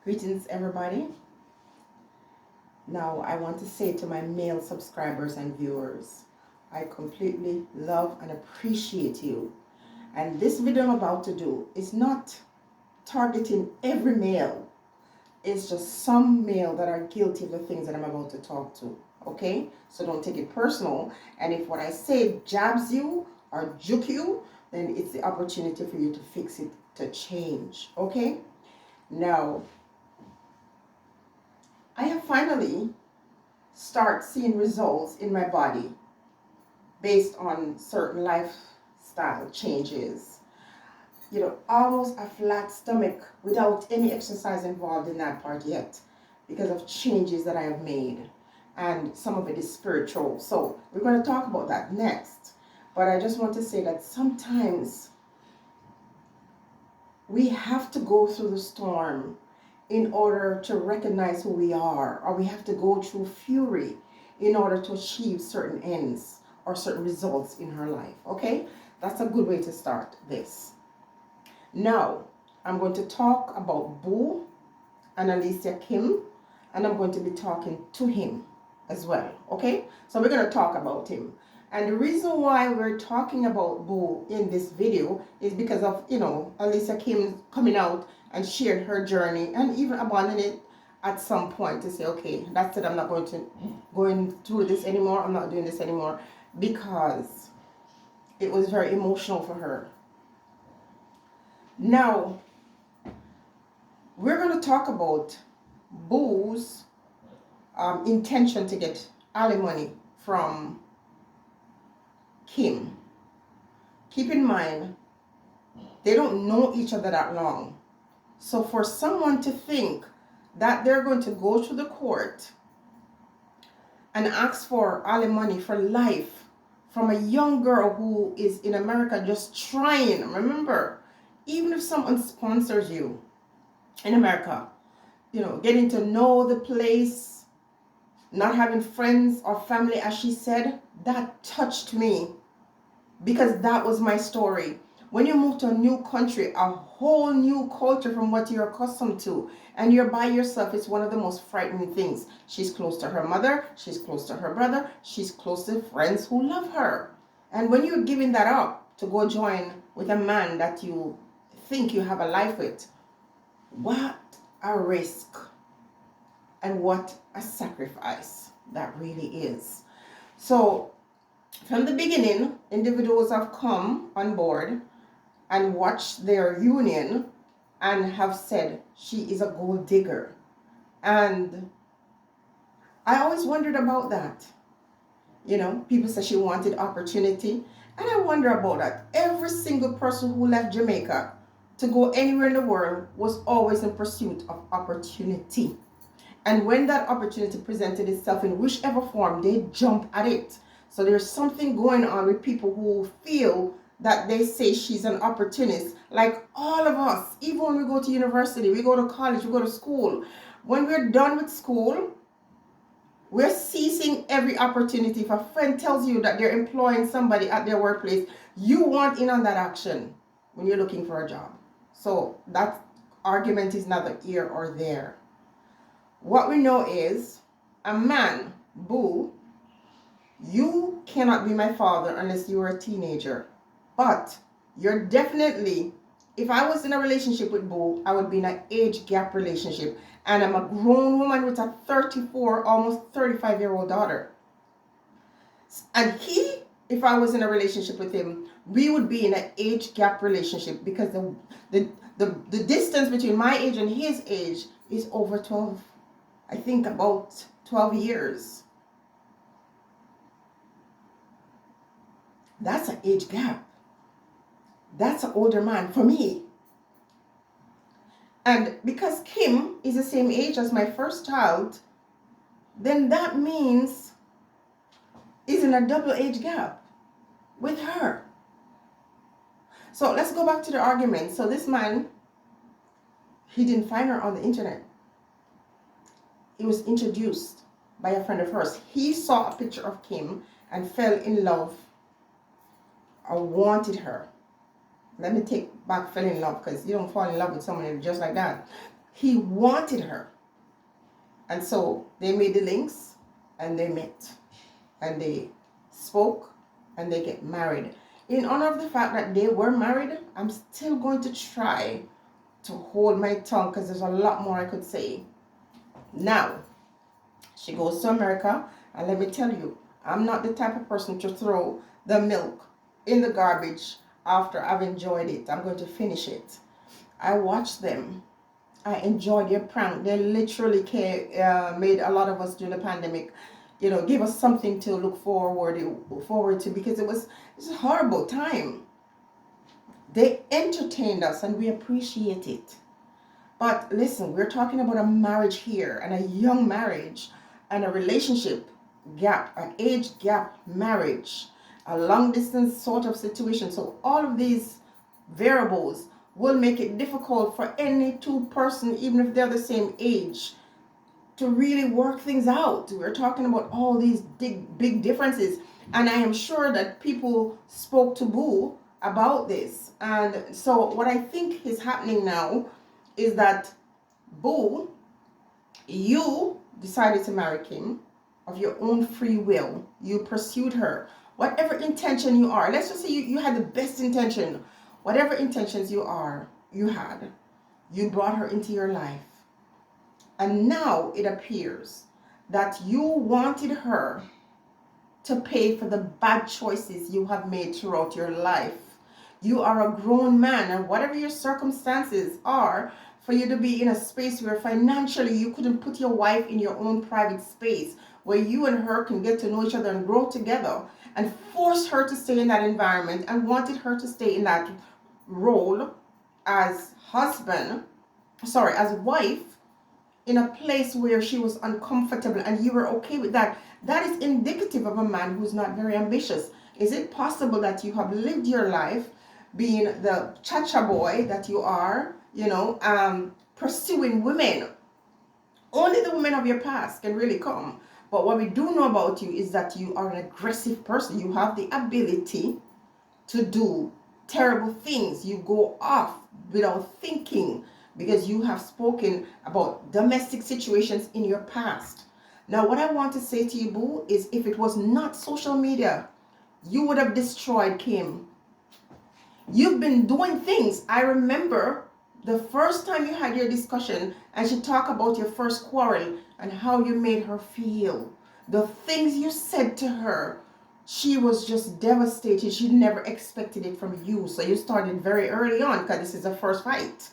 Greetings, everybody. Now, I want to say to my male subscribers and viewers, I completely love and appreciate you. And this video I'm about to do is not targeting every male. It's just some male that are guilty of the things that I'm about to talk to. Okay? So don't take it personal. And if what I say jabs you or juke you, then it's the opportunity for you to fix it, to change. Okay? Now, I have finally start seeing results in my body based on certain lifestyle changes. Almost a flat stomach without any exercise involved in that part yet because of changes that I have made. And some of it is spiritual. So we're going to talk about that next. But I just want to say that sometimes we have to go through the storm in order to recognize who we are, or we have to go through fury in order to achieve certain ends or certain results in her life. Okay? That's a good way to start this. Now, I'm going to talk about Boo and Alicia Kim, and I'm going to be talking to him as well. Okay? So we're going to talk about him. And the reason why we're talking about Boo in this video is because of, Alicia Kim coming out and shared her journey and even abandoning it at some point to say, okay, that's it, I'm not going through this anymore, I'm not doing this anymore, because it was very emotional for her. Now, we're going to talk about Boo's intention to get alimony from Kim. Keep in mind, they don't know each other that long. So for someone to think that they're going to go to the court and ask for alimony for life from a young girl who is in America just trying, remember, even if someone sponsors you in America, getting to know the place, not having friends or family, as she said, that touched me because that was my story. When you move to a new country, a whole new culture from what you're accustomed to, and you're by yourself, it's one of the most frightening things. She's close to her mother, she's close to her brother, she's close to friends who love her. And when you're giving that up to go join with a man that you think you have a life with, what a risk and what a sacrifice that really is. So from the beginning, individuals have come on board and watched their union and have said she is a gold digger. And I always wondered about that. People say she wanted opportunity. And I wonder about that. Every single person who left Jamaica to go anywhere in the world was always in pursuit of opportunity. And when that opportunity presented itself in whichever form, they jump at it. So there's something going on with people who feel that they say she's an opportunist, like all of us. Even when we go to university, we go to college, we go to school. When we're done with school, we're seizing every opportunity. If a friend tells you that they're employing somebody at their workplace, you want in on that action when you're looking for a job. So that argument is neither here or there. What we know is a man, Boo, you cannot be my father unless you were a teenager. But you're definitely, if I was in a relationship with Boo, I would be in an age gap relationship. And I'm a grown woman with a 34, almost 35-year-old daughter. And if I was in a relationship with him, we would be in an age gap relationship because the distance between my age and his age is over 12, I think about 12 years. That's an age gap. That's an older man for me. And because Kim is the same age as my first child, then that means he's in a double age gap with her. So let's go back to the argument. So this man, he didn't find her on the internet. He was introduced by a friend of hers. He saw a picture of Kim and fell in love or wanted her. Let me take back fell in love, because you don't fall in love with someone just like that. He wanted her. And so they made the links and they met and they spoke and they get married. In honor of the fact that they were married, I'm still going to try to hold my tongue because there's a lot more I could say. Now, she goes to America, and let me tell you, I'm not the type of person to throw the milk in the garbage after I've enjoyed it. I'm going to finish it. I watched them. I enjoyed their prank. They literally made a lot of us during the pandemic, give us something to look forward to, because it's a horrible time. They entertained us and we appreciate it. But listen, we're talking about a marriage here, and a young marriage, and a relationship gap, an age gap marriage, a long distance sort of situation. So all of these variables will make it difficult for any two person, even if they're the same age, to really work things out. We're talking about all these big differences, and I am sure that people spoke to Boo about this. And so what I think is happening now is that, Boo, you decided to marry Kim of your own free will. You pursued her. Whatever intention you are, let's just say you had the best intention. Whatever intentions you had, you brought her into your life. And now it appears that you wanted her to pay for the bad choices you have made throughout your life. You are a grown man, and whatever your circumstances are, for you to be in a space where financially you couldn't put your wife in your own private space, where you and her can get to know each other and grow together, and force her to stay in that environment, and wanted her to stay in that role as wife, in a place where she was uncomfortable, and you were okay with that. That is indicative of a man who's not very ambitious. Is it possible that you have lived your life being the cha-cha boy that you are, pursuing women? Only the women of your past can really come. But what we do know about you is that you are an aggressive person. You have the ability to do terrible things. You go off without thinking, because you have spoken about domestic situations in your past. Now, what I want to say to you, Boo, is if it was not social media, you would have destroyed Kim. You've been doing things. I remember the first time you had your discussion and she talked about your first quarrel and how you made her feel. The things you said to her, she was just devastated. She never expected it from you. So you started very early on, because this is the first fight.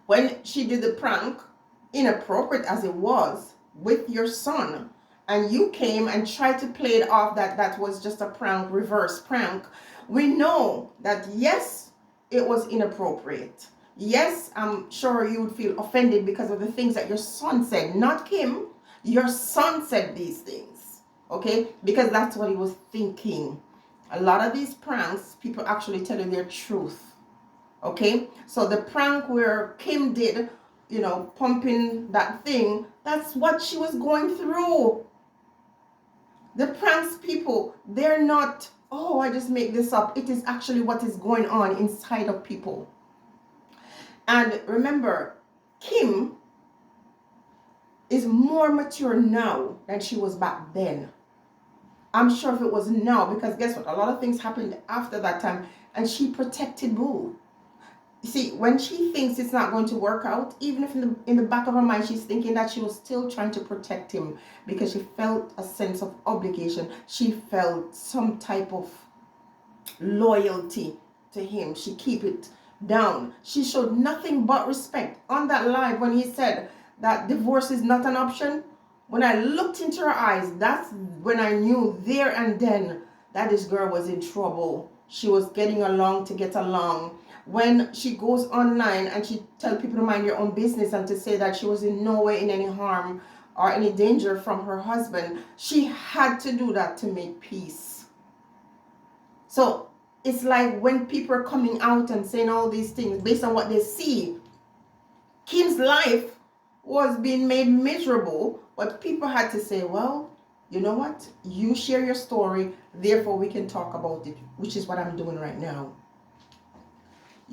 When she did the prank, inappropriate as it was, with your son, and you came and tried to play it off that was just a prank, reverse prank, we know that yes, it was inappropriate. Yes, I'm sure you would feel offended because of the things that your son said, not Kim. Your son said these things, okay? Because that's what he was thinking. A lot of these pranks, people actually tell you their truth. Okay, so the prank where Kim did, pumping that thing, that's what she was going through. The pranks, people, they're not, oh, I just make this up. It is actually what is going on inside of people. And remember, Kim is more mature now than she was back then. I'm sure if it was now, because guess what? A lot of things happened after that time, and she protected Boo. You see, when she thinks it's not going to work out, even if in the back of her mind she's thinking that she was still trying to protect him, because she felt a sense of obligation. She felt some type of loyalty to him. She keep it down. She showed nothing but respect. On that live, when he said that divorce is not an option, when I looked into her eyes, that's when I knew there and then that this girl was in trouble. She was getting along to get along. When she goes online and she tells people to mind your own business and to say that she was in no way in any harm or any danger from her husband, she had to do that to make peace. So it's like when people are coming out and saying all these things based on what they see, Kim's life was being made miserable, but people had to say, well, you know what? You share your story, therefore we can talk about it, which is what I'm doing right now.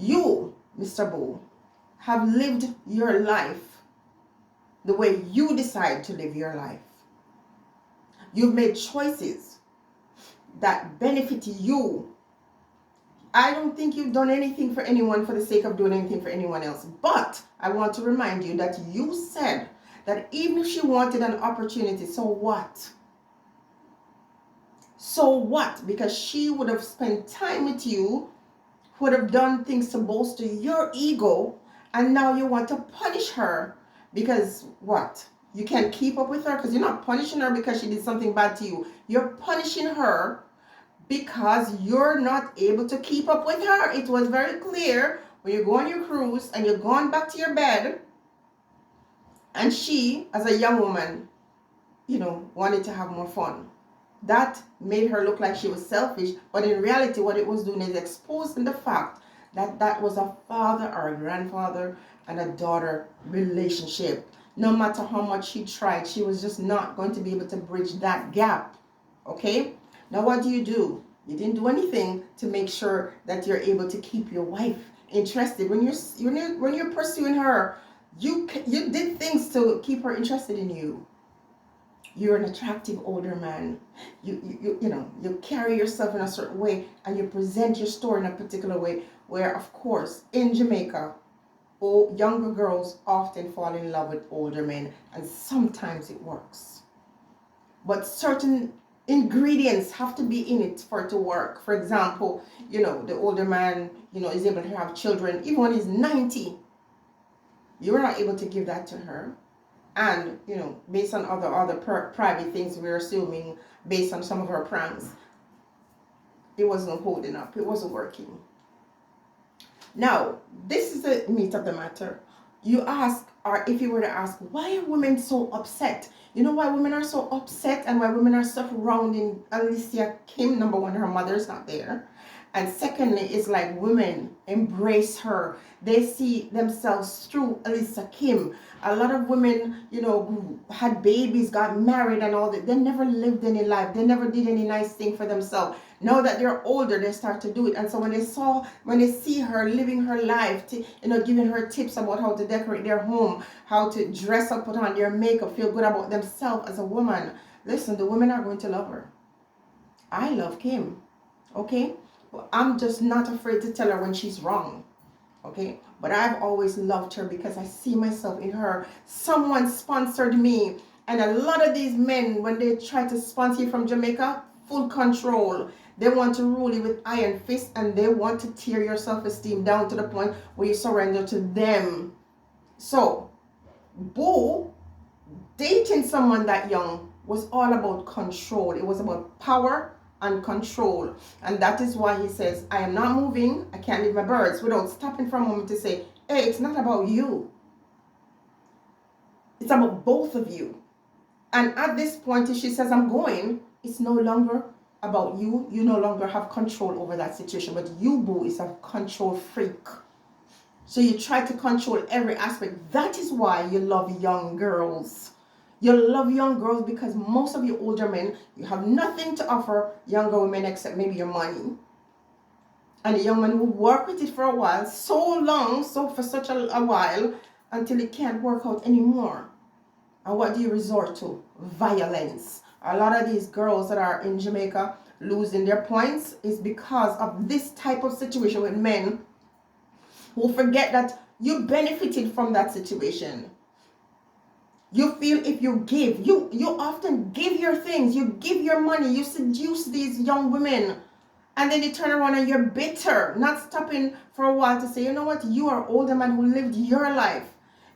You, Mr. Boo, have lived your life the way you decide to live your life. You've made choices that benefit you. I don't think you've done anything for anyone for the sake of doing anything for anyone else. But I want to remind you that you said that even if she wanted an opportunity, so what? So what? Because she would have spent time with you, would have done things to bolster your ego, and now you want to punish her because what? You can't keep up with her because you're not punishing her because she did something bad to you. You're punishing her because you're not able to keep up with her. It was very clear when you go on your cruise and you're going back to your bed, and she, as a young woman, wanted to have more fun. That made her look like she was selfish, but in reality, what it was doing is exposing the fact that that was a father or a grandfather and a daughter relationship. No matter how much she tried, she was just not going to be able to bridge that gap. Okay? Now what do? You didn't do anything to make sure that you're able to keep your wife interested. When you're pursuing her, you did things to keep her interested in you. You're an attractive older man. You carry yourself in a certain way and you present your story in a particular way where, of course, in Jamaica, younger girls often fall in love with older men, and sometimes it works. But certain ingredients have to be in it for it to work. For example, the older man, is able to have children even when he's 90. You're not able to give that to her. And, based on other private things, we're assuming, based on some of her pranks, it wasn't holding up. It wasn't working. Now, this is the meat of the matter. You ask, or if you were to ask, why are women so upset? You know why women are so upset and why women are surrounding Alicia Kim? Number one, her mother's not there. And secondly, it's like women embrace her. They see themselves through Alicia Kim. A lot of women, who had babies, got married and all that, they never lived any life. They never did any nice thing for themselves. Now that they're older, they start to do it. And so when they see her living her life, giving her tips about how to decorate their home, how to dress up, put on their makeup, feel good about themselves as a woman, listen, the women are going to love her. I love Kim, okay? But I'm just not afraid to tell her when she's wrong, okay? But I've always loved her because I see myself in her. Someone sponsored me. And a lot of these men, when they try to sponsor you from Jamaica, full control. They want to rule you with iron fist, and they want to tear your self-esteem down to the point where you surrender to them. So, Boo, dating someone that young was all about control. It was about power and control. And that is why he says, I am not moving, I can't leave my birds, without stopping for a moment to say, hey, it's not about you. It's about both of you. And at this point, if she says, I'm going, it's no longer about you. You no longer have control over that situation. But you, Boo, is a control freak. So you try to control every aspect. That is why you love young girls. You love young girls because most of you older men, you have nothing to offer younger women except maybe your money. And the young man will work with it for a while, for such a while, until it can't work out anymore. And what do you resort to? Violence. A lot of these girls that are in Jamaica losing their points is because of this type of situation with men who forget that you benefited from that situation. You feel if you give, you often give your things, you give your money, you seduce these young women, and then you turn around and you're bitter, not stopping for a while to say, you know what, you are older man who lived your life.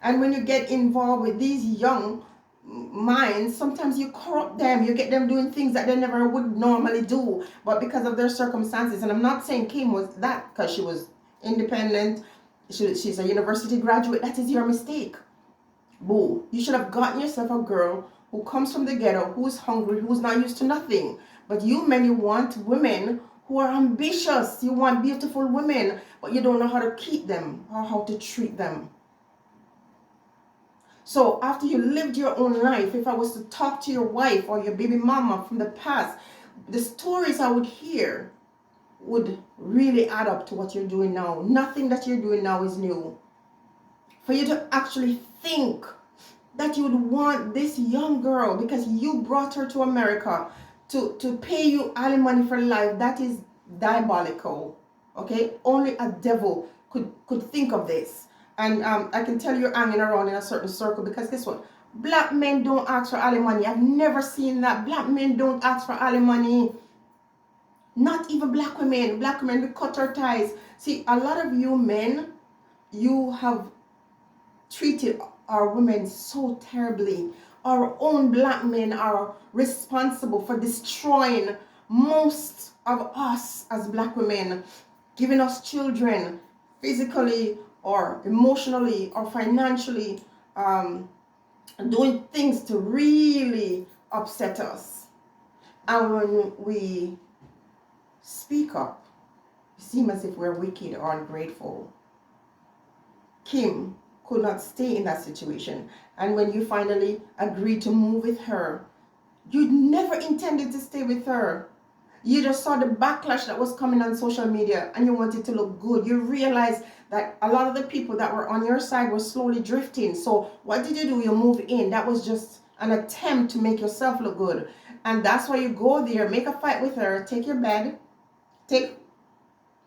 And when you get involved with these young minds, sometimes you corrupt them, you get them doing things that they never would normally do, but because of their circumstances. And I'm not saying Kim was that, because she was independent, she's a university graduate. That is your mistake. Boo, you should have gotten yourself a girl who comes from the ghetto, who's hungry, who's not used to nothing. But you men, you want women who are ambitious. You want beautiful women, but you don't know how to keep them or how to treat them. So after you lived your own life, if I was to talk to your wife or your baby mama from the past, the stories I would hear would really add up to what you're doing now. Nothing that you're doing now is new. For you to actually think that you would want this young girl because you brought her to America to pay you alimony for life, that is diabolical. Okay, only a devil could think of this. And I can tell you're hanging around in a certain circle, because guess what? Black men don't ask for alimony. I've never seen that. Black men don't ask for alimony. Not even black women. Black women, we cut our ties. See, a lot of you men, you have treated our women so terribly. Our own black men are responsible for destroying most of us as black women, giving us children physically or emotionally or financially, doing things to really upset us. And when we speak up, it seems as if we're wicked or ungrateful. Kim could not stay in that situation. And when you finally agreed to move with her, you never intended to stay with her. You just saw the backlash that was coming on social media and you wanted to look good. You realized that a lot of the people that were on your side were slowly drifting. So what did you do? You move in. That was just an attempt to make yourself look good. And that's why you go there, make a fight with her, take your bed, take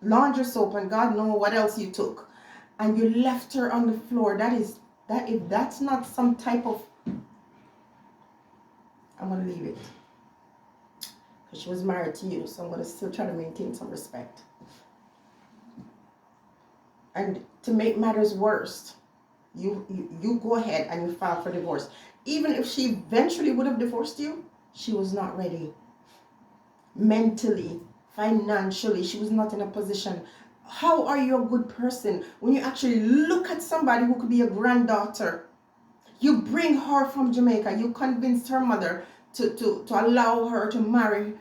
laundry soap, and God knows what else you took. And you left her on the floor. If that's not some type of, I'm going to leave it. Because she was married to you, so I'm going to still try to maintain some respect. And to make matters worse, you go ahead and you file for divorce. Even if she eventually would have divorced you, she was not ready. Mentally, financially, she was not in a position. How are you a good person when you actually look at somebody who could be your granddaughter? You bring her from Jamaica. You convinced her mother to allow her to marry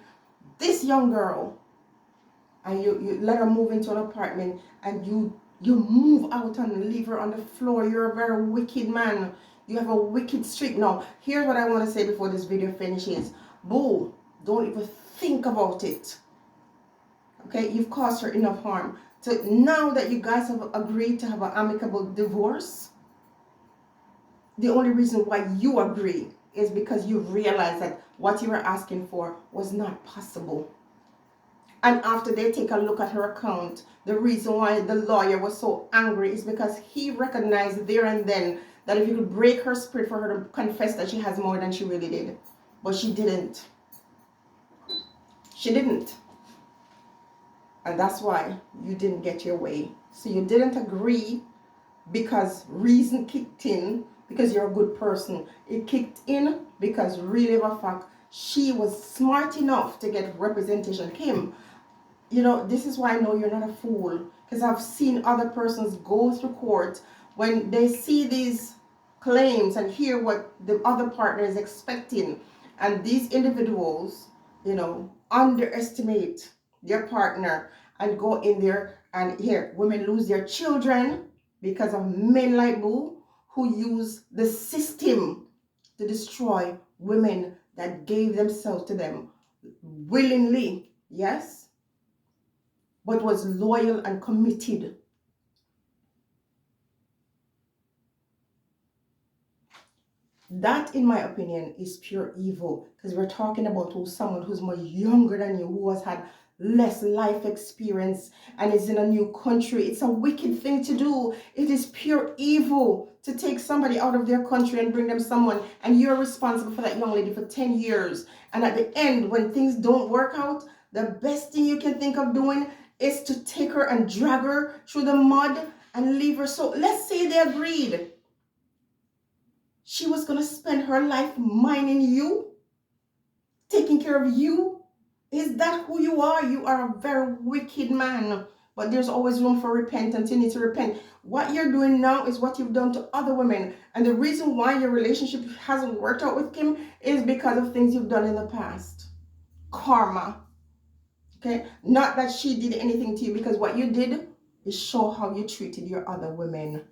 this young girl. And you let her move into an apartment, and you move out and leave her on the floor. You're a very wicked man. You have a wicked streak. Now, here's what I want to say before this video finishes. Boo, don't even think about it. Okay, you've caused her enough harm. So now that you guys have agreed to have an amicable divorce, the only reason why you agree is because you realize that what you were asking for was not possible. And after they take a look at her account, the reason why the lawyer was so angry is because he recognized there and then that if you could break her spirit for her to confess that she has more than she really did. But she didn't. She didn't. And that's why you didn't get your way. So you didn't agree because reason kicked in, because you're a good person. It kicked in because really, of a fact, she was smart enough to get representation. Kim, you know, this is why I know you're not a fool. Because I've seen other persons go through court when they see these claims and hear what the other partner is expecting. And these individuals, you know, underestimate their partner and go in there, and here women lose their children because of men like Boo, who use the system to destroy women that gave themselves to them willingly, yes, but was loyal and committed. That, in my opinion, is pure evil, because we're talking about someone who's much younger than you, who has had less life experience and is in a new country. It's a wicked thing to do. It is pure evil to take somebody out of their country and bring them someone, and you're responsible for that young lady for 10 years. And at the end, when things don't work out, the best thing you can think of doing is to take her and drag her through the mud and leave her. So let's say they agreed. She was going to spend her life minding you, taking care of you. Is that who you are? You are a very wicked man. But there's always room for repentance. You need to repent. What you're doing now is what you've done to other women. And the reason why your relationship hasn't worked out with Kim is because of things you've done in the past. Karma. Okay? Not that she did anything to you, because what you did is show how you treated your other women.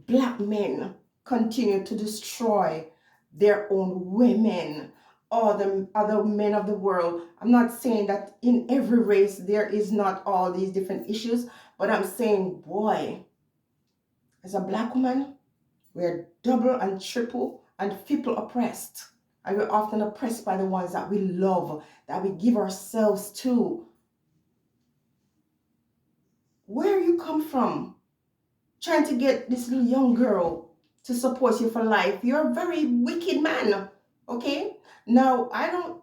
Black men continue to destroy their own women, or the other men of the world. I'm not saying that in every race there is not all these different issues, but I'm saying, boy, As a black woman, we're double and triple and triple oppressed. And we're often oppressed by the ones that we love, that we give ourselves to. Where you come from, trying to get this little young girl to support you for life, you're a very wicked man. Okay? Now, I don't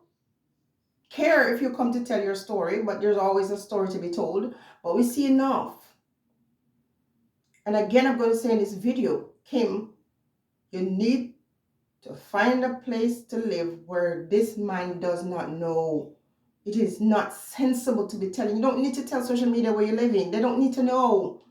care if you come to tell your story, but there's always a story to be told. But we see enough. And again, I'm going to say in this video, Kim, you need to find a place to live where this man does not know. It is not sensible to be telling. You don't need to tell social media where you're living. They don't need to know.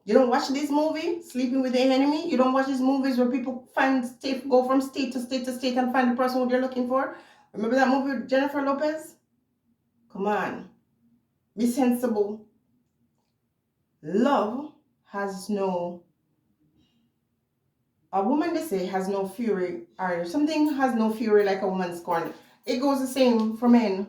You don't watch this movie, Sleeping with the Enemy. You don't watch these movies where people go from state to state to state and find the person who they're looking for. Remember that movie with Jennifer Lopez? Come on. Be sensible. Love has no... A woman, they say, has no fury, or something has no fury like a woman scorned. It goes the same for men.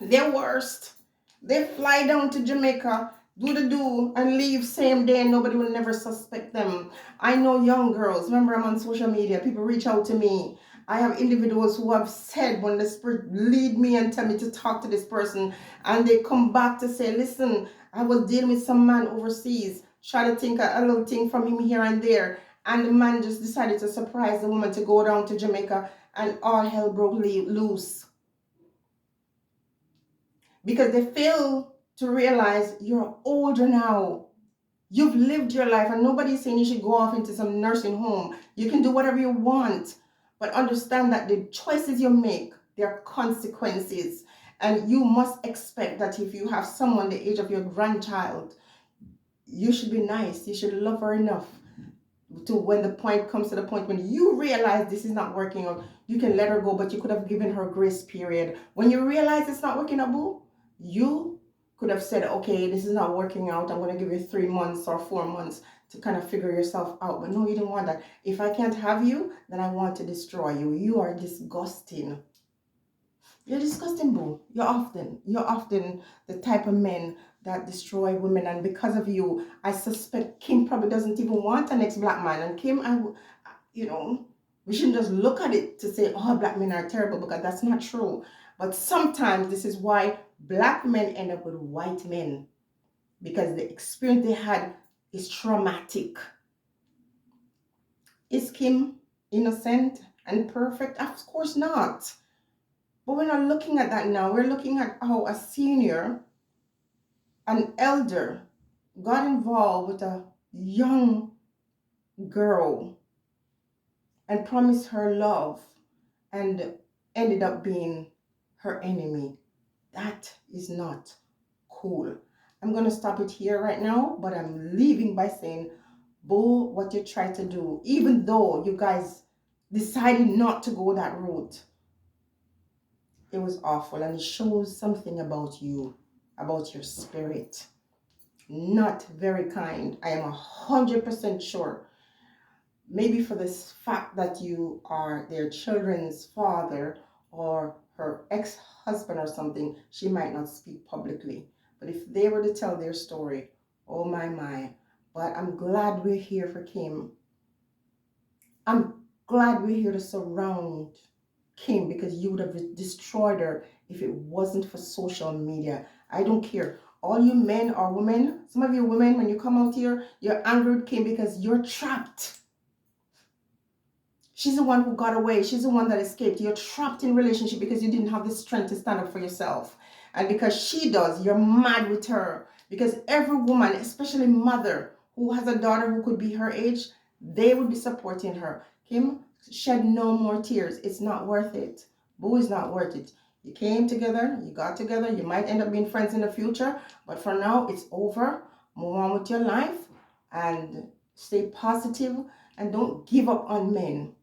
They're worst. They fly down to Jamaica, do, and leave same day, and nobody will never suspect them. I know young girls. Remember, I'm on social media. People reach out to me. I have individuals who have said when the Spirit lead me and tell me to talk to this person, and they come back to say, listen, I was dealing with some man overseas, try to think a little thing from him here and there. And the man just decided to surprise the woman to go down to Jamaica, and all hell broke loose. Because they fail to realize you're older now. You've lived your life, and nobody's saying you should go off into some nursing home. You can do whatever you want, but understand that the choices you make, there are consequences. And you must expect that if you have someone the age of your grandchild, you should be nice. You should love her enough to when the point comes to the point when you realize this is not working out, you can let her go, but you could have given her grace period. When you realize it's not working out, boo, you could have said, okay, this is not working out. I'm going to give you 3 months or 4 months to kind of figure yourself out. But no, you didn't want that. If I can't have you, then I want to destroy you. You are disgusting. You're disgusting, boo. You're often the type of men that destroy women, and because of you, I suspect Kim probably doesn't even want an ex-black man. And Kim, we shouldn't just look at it to say, oh, black men are terrible, because that's not true. But sometimes this is why black men end up with white men, because the experience they had is traumatic. Is Kim innocent and perfect? Of course not. But we're not looking at that now. We're looking at how a senior, an elder, got involved with a young girl and promised her love and ended up being her enemy. That is not cool. I'm going to stop it here right now, but I'm leaving by saying, boo, what you try to do, even though you guys decided not to go that route, it was awful, and it shows something about you, about your spirit. Not very kind. I am 100% sure. Maybe for this fact that you are their children's father or her ex-husband or something, she might not speak publicly. But if they were to tell their story, oh my. But I'm glad we're here for Kim. I'm glad we're here to surround Kim, because you would have destroyed her if it wasn't for social media. I don't care. All you men or women, some of you women, when you come out here, you're angry with Kim because you're trapped. She's the one who got away. She's the one that escaped. You're trapped in relationship because you didn't have the strength to stand up for yourself. And because she does, you're mad with her. Because every woman, especially mother, who has a daughter who could be her age, they would be supporting her. Kim, shed no more tears. It's not worth it. Boo is not worth it. You came together, you got together, you might end up being friends in the future, but for now, it's over. Move on with your life and stay positive, and don't give up on men.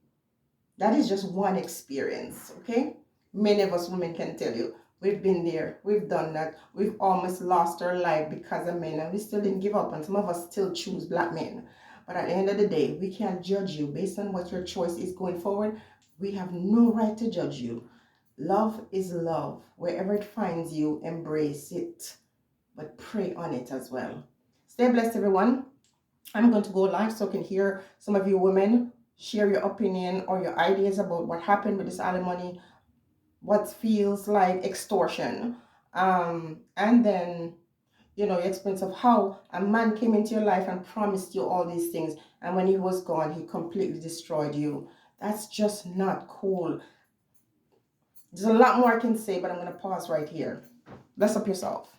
That is just one experience, okay? Many of us women can tell you, we've been there, we've done that, we've almost lost our life because of men, and we still didn't give up, and some of us still choose black men. But at the end of the day, we can't judge you based on what your choice is going forward. We have no right to judge you. Love is love. Wherever it finds you, embrace it, but pray on it as well. Stay blessed, everyone. I'm going to go live so I can hear some of you women share your opinion or your ideas about what happened with this alimony, what feels like extortion. And then, you know, your experience of how a man came into your life and promised you all these things, and when he was gone, he completely destroyed you. That's just not cool. There's a lot more I can say, but I'm going to pause right here. Bless up yourself.